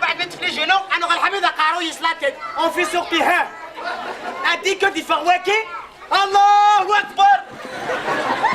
بعد ما تفلي جنو انا غالحميدة قارو يسلاتك اون في سوقتها اديك دي فواكه الله اكبر.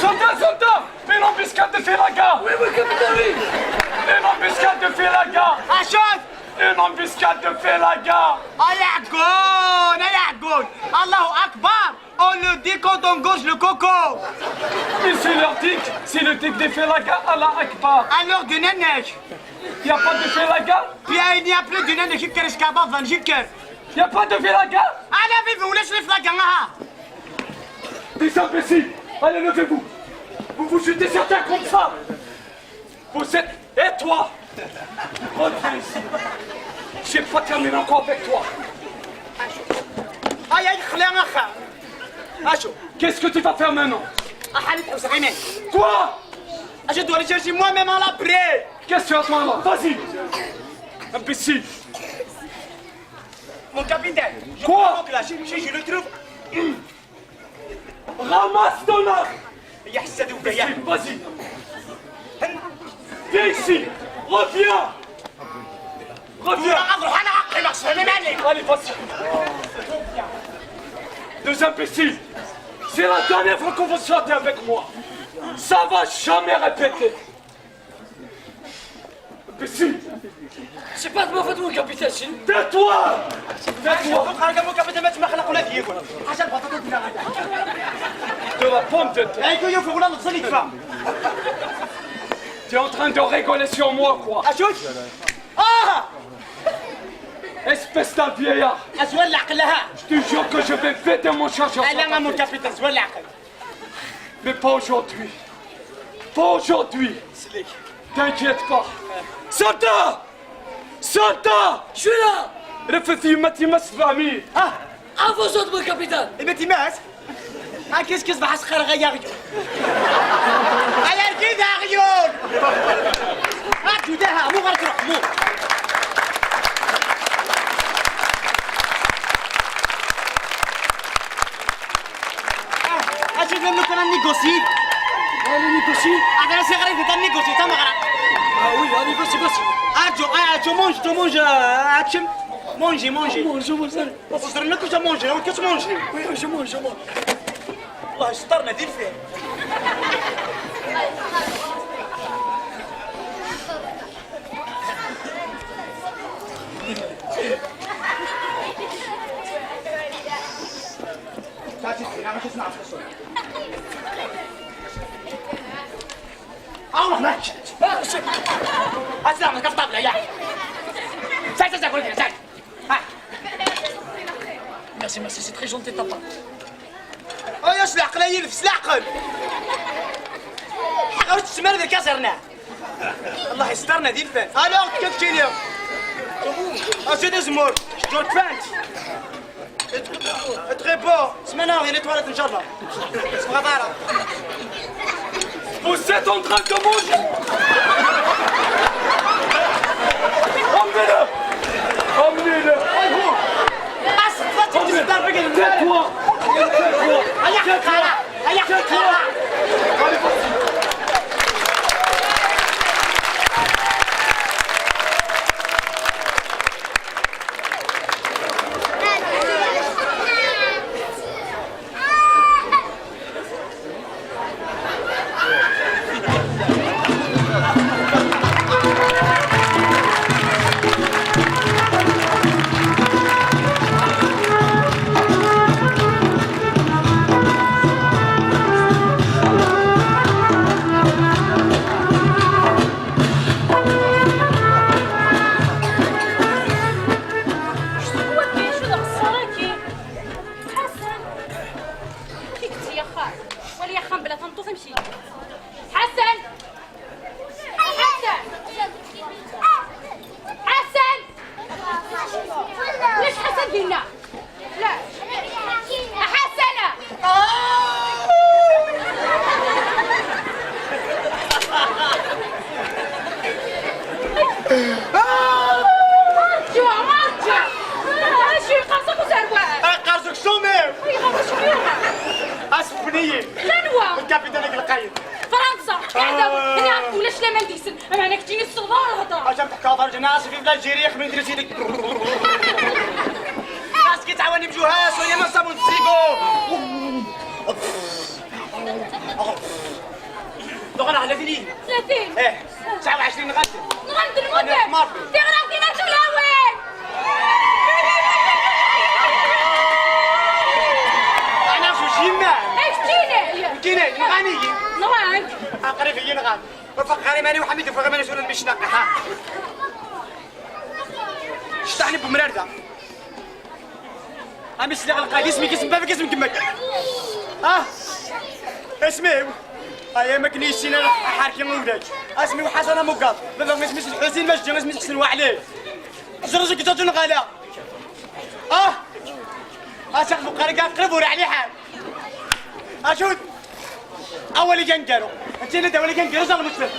Soldats, une embuscade de Félaga. Oui, capitaine, oui. Une embuscade de Félaga. اشوف Une embuscade de Félaga. يعقون الله اكبر on le dit quand on gauche le coco. Et c'est leur tic, c'est le tic des Félaga, Allah Akbar. alors du nenek Y a pas de Félaga? puis il n'y a plus du nenek qui كرش كباب van جيكر. Y a pas de Félaga? انا في ولاش الفلاقه. Des imbéciles. Allez, levez-vous. Vous vous jetez sur terre comme ça. Vous êtes... Et toi? Reviens ici. J'ai pas terminé encore avec toi. هيا خلينا اخا اشو Qu'est-ce que tu vas faire maintenant? احالي وسعيمان Quoi? je dois aller chercher moi-même à l'après. Qu'est-ce que tu attends là? Vas-y. Imbécile. mon capitaine je Quoi? crois que là je le trouve. Ramasse ton arme. يحسد وبيا Vas-y. Viens ici. Reviens. Reviens. اروح انا اعقل مقصود ماني. Allez, vas-y. Deux imbéciles. C'est la dernière fois qu'on vous sortez avec moi. Ça va jamais répéter. Imbécile. C'est pas de ma faute, mon capitaine, c'est... Tais-toi. Tais-toi. خرج مو كابتن ما تمخلق ولا ديكو حاجه البطاطا ديالها غدا. De la pomme de terre. ايكو يوفي ولا نتصل يدفع. Tu es en train de rigoler sur moi, quoi. اشوف Espèce d'un vieillard. ازول العقل لها. Je te jure que je vais péter mon chargeur. لا مو كابتن زول العقل. Mais pas aujourd'hui. Pas aujourd'hui. سليك. T'inquiète pas. Soldat. Soldat. Je suis là. رفثي متي مسفامي. À vos ordres, mon capitaine. اللي تيماس كيس كيس بحس خير غياغيو. ايا كده عيون. هاتوا دها مو غير تروح مو. أشوف لما كنا نيغوسي. Allez, négocier. أنا سيغري في تاني نيغوسي تما غرا. Ah oui, allez, vas-y. أجو مونج أكشم مونجي. Je mange ça. وصرنا كوجا مونجي وكيس مونجي. Oui, je mange. الله يسترنا دير فيه. الله ماشي. أسلم كفطاب لا يا. ساي قول لي ساي. Merci, c'est très gentil de ta part. يا سلاق لا يلف سلاقن. حقرت السمر ذي كسرنا. الله يسترنا دير فيه. أنا كيف تشيلي؟ أسيد زمور. جو تفانت. Très beau. Maintenant, il est toilette, Inch'Allah. C'est pas grave. Vous êtes en train de manger. Emmenez-le. Emmenez-le. Tais-toi. Allez, vas-y. قاعده انا ولاش لا ما نديسن اما انا كتيني الصغار هضر اش تحكي هضر جناس في بلاد جيريخ من درتي ديك خاصك تعاوني بجوهاس وهي ما صابون تسيقو دغنا على 30 30 ايه 29 غد نغند المدة أنا حمار. تغرقتي ما تلاوي انا شو جينا ايش تيني كيني نغني نوعك اقري في نغني وفقري ماني وحميد فقري ماني سولن مش نقحه شطحني بمرارده امس اللي غلقا اسمي كاسم بابك اسم كمك اسمي ايا ما كنيش انا حاركي مولك اسمي وحسن مقاط بابا ما اسميش الحسين باش جا ما اسميش حسن وعليه زرزك تاتون غالا اشوف فقري قرب ورا عليه حال اشوف اول كان قالوا انت اللي اول كان قالوا زعما مسلم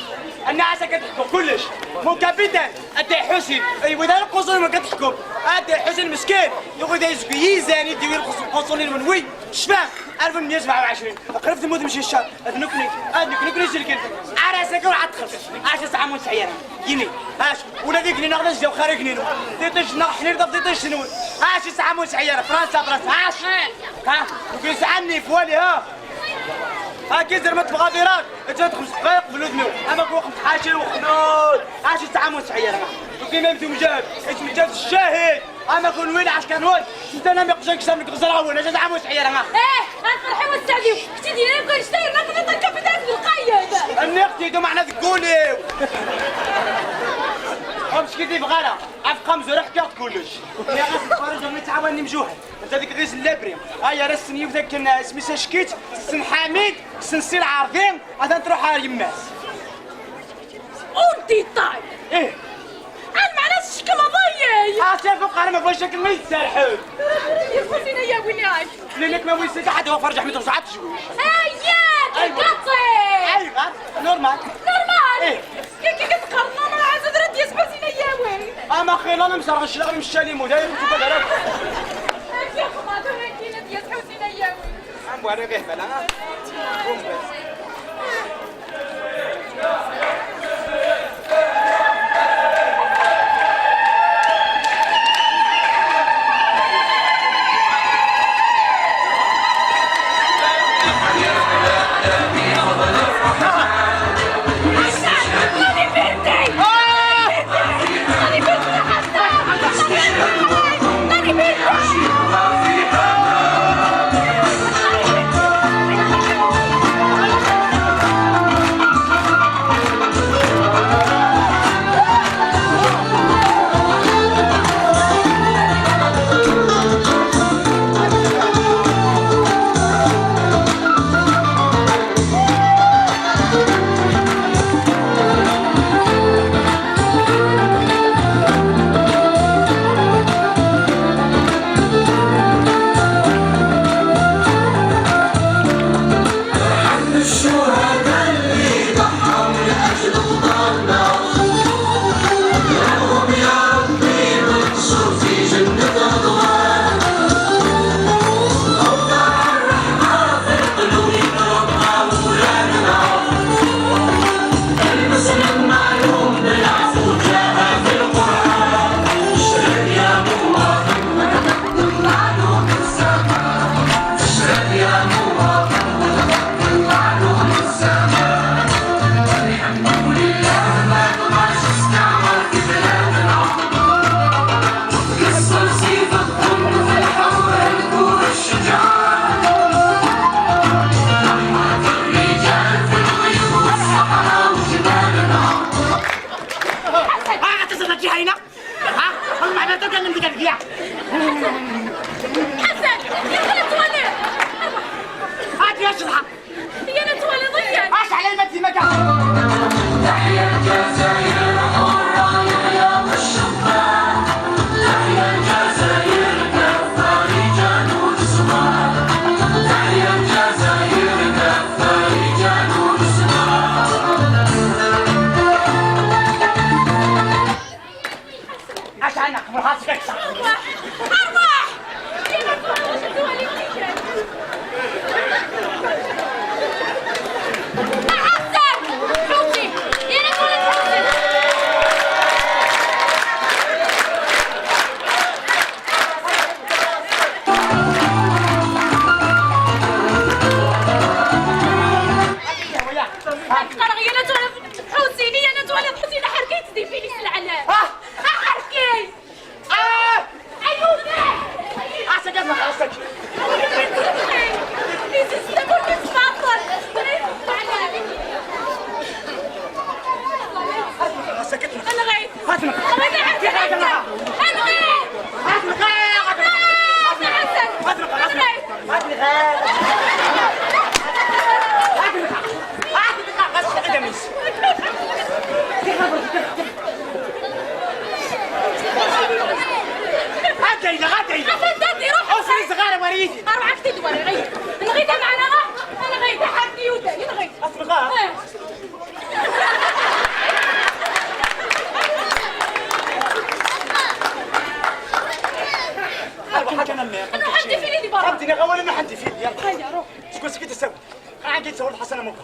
الناس كتحكم كلش مو كابيتان ادي حسين ايوا دار القصور ما كتحكم ادي حسين مسكين يقول يزكي يزاني يدير القصورين من وين شفاه 1127 قربت الموت مشي الشهر نكني سلكن عراسك وعاد تخلص 10 ساعه مو سعيره يني اش ولا ديك اللي ناخذ جاو خارجني ديتش نحن نضرب ديتش شنو 10 ساعه مو سعيره فرنسا اش ها وكيسعني فوالي كي زرمت مغادرات انت تدخل دقائق بلودنو اما كي وقت حاشر وخنود 10 ساعه مو سعيره وكيما بدو مجاهد اسم مجاهد الشاهد اما كون وين عسكر نود انت انا ما يقصك سامك غزراون اجا زعما سعيره غنفرحي والسعدي كنتي ديالي نبقى نشتغل ما كنت الكابيتان بالقيد النقطي دو معنا تقولي امش كيدي بغالا افقا مزورح كاع كلش يا غاس الخارج ما تعاوني مجوهد انت هذيك غير اللابري هيا راه السن يبدا كان سميتها شكيت السن حميد السن سير عارفين غادا تروح يماس ودي طاي ايه معناها الشكل ضيق اسف فقرا ما بغاش شكل ما يتسرحوا يا خوتينا يا ويناك لانك ما ويسك حد هو فرج حميد وصعد تجوي اياك القطي ايوا نورمال نورمال كي كتقارنا انا عايزه درت يا سباسينا يا وين اما خير انا مسرغ الشلغ مش شالي مداير وتبقى دارك يا خماطه وين كاينه يا سباسينا يا وين عم بوانا به بلا قوم بس غدا إلى غدا إلى حسن دادي روح أوصل صغار وريدي اروح اكتب ولا غير نغيتها معنا انا غيتها حدي وداني نغيت أصبغها انا حدي في يدي برا فهمتني غوالي ما حدي فيه يلا هيا روح شكون سكت تسوي عندي تصور حسن موقع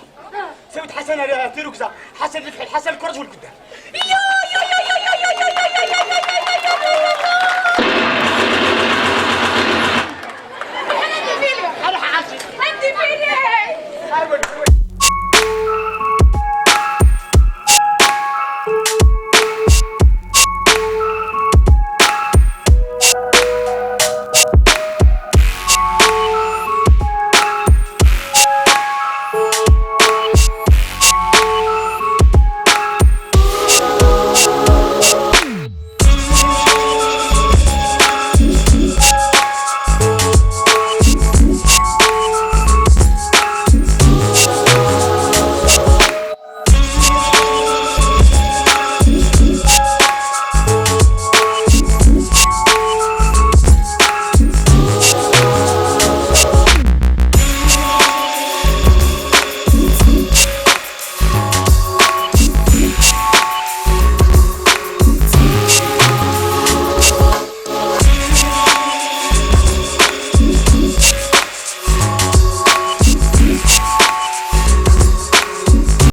سويت حسن تيروكزا حسن الفحل حسن الكرج والقدام